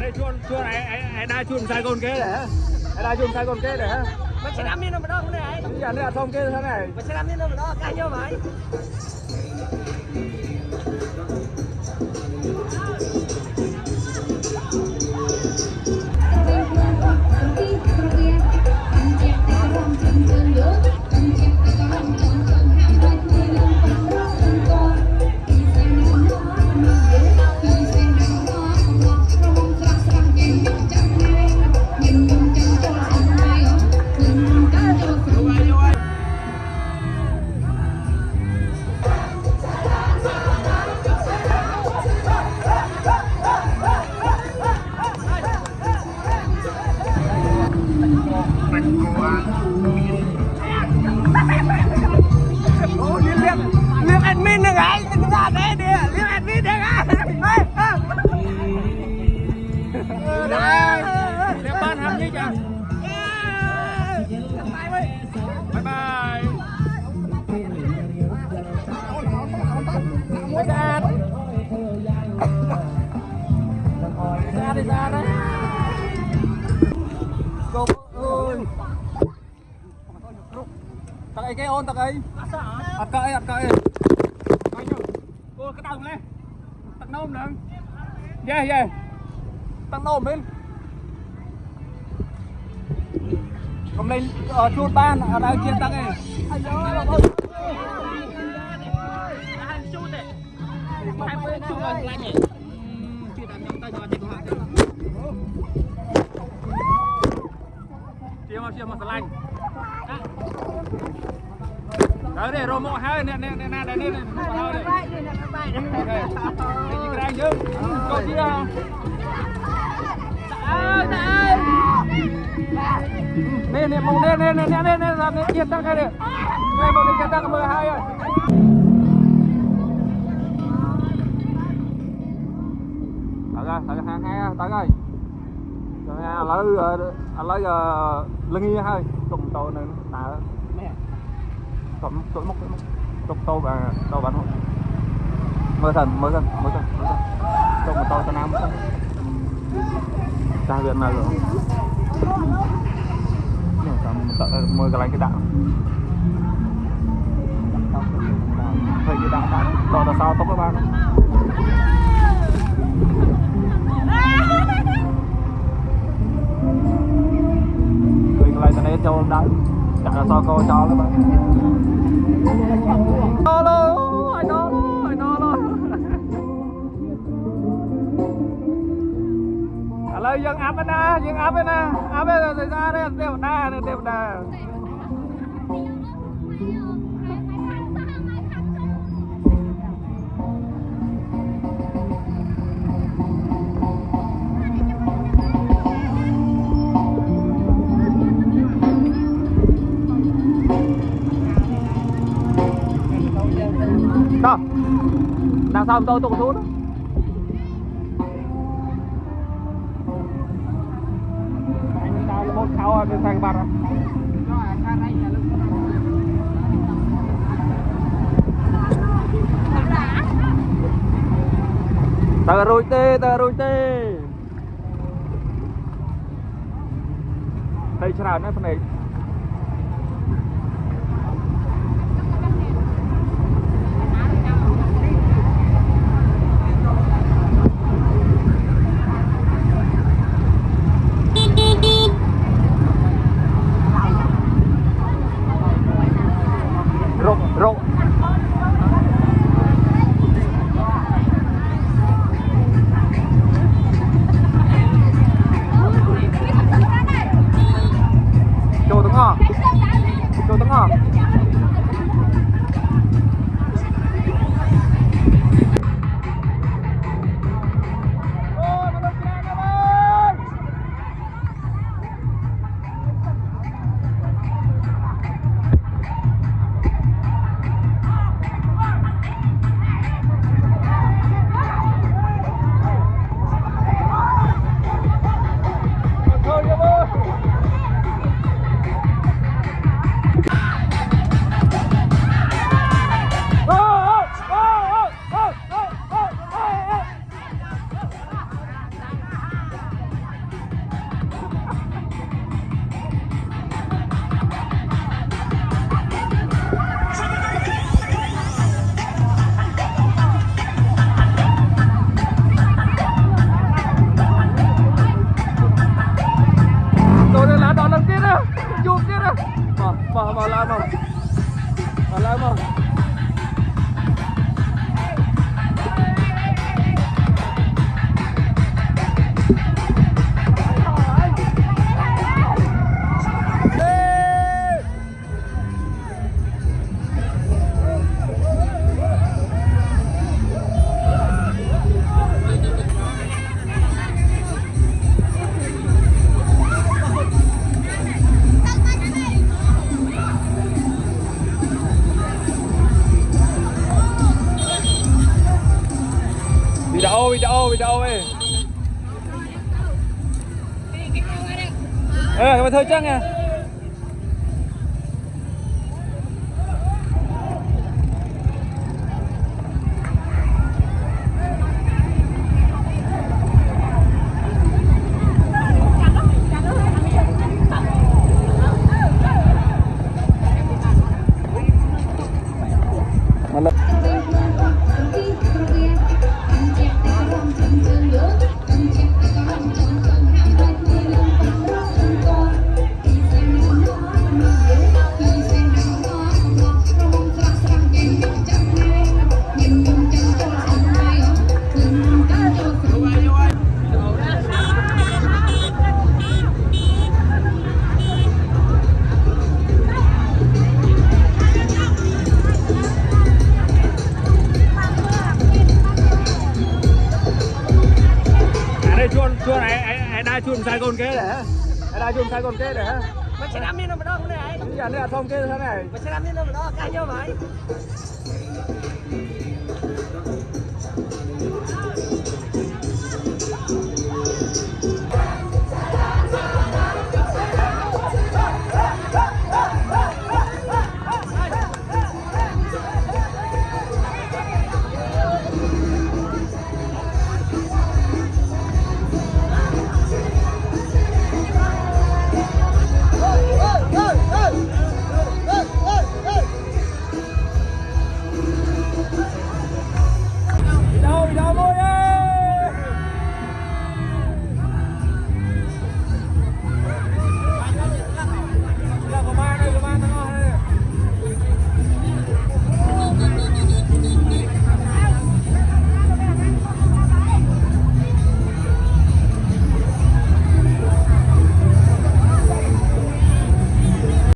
đây chuồn ai đa chuồn sai con kế để ai đa chuồn sai con kế để mình sẽ làm như nào mà đó cái này bây giờ nó là thông kế thế này mình sẽ làm như nào mà đó cái nhau vậy liên admin được ấy chúng ta đây đi liên admin được ấy liên ban hâm như chả bye bye ra đi ra đấy cô ơi tao ấy cái ôn tao ấy ăn cậy cô cái đồng lên tao nôm nữa yeah tao nôm lên hôm nay chuột ban ở đây kia tao ấy chia một lạnh đấy để rồi mộ hai nè đây đây cái anh chứ cậu chia nè mong nè chia tăng cái này một chia tăng 12 rồi tới hàng hai tới rồi lấy lưng nghi hơi cùng tô nên tạ tuổi mốc tô và tô bán mơ thần tô một tô nam ra viện nào rồi mơ cái cái đạo thấy cái đạo đó là sao tóc các bạn lại cái này cho đá chắc là sao cô cho đó bạn alo anh đó lời dân áp bên rồi ra đây đều đà đâu đằng sau tôi tụt xuống anh nào một khâu thì thành bạc tờ rồi tê đây chả nói phần này rộng mà thôi chắc nha. Mà lên. Chuồn ai đa chuồn sai con kế để ai đa chuồn sai con kế để Mày sẽ làm như nào mà đó cái này? giờ này là thông kế thế này Mày sẽ làm như nào mà đó? Cái nhau vậy?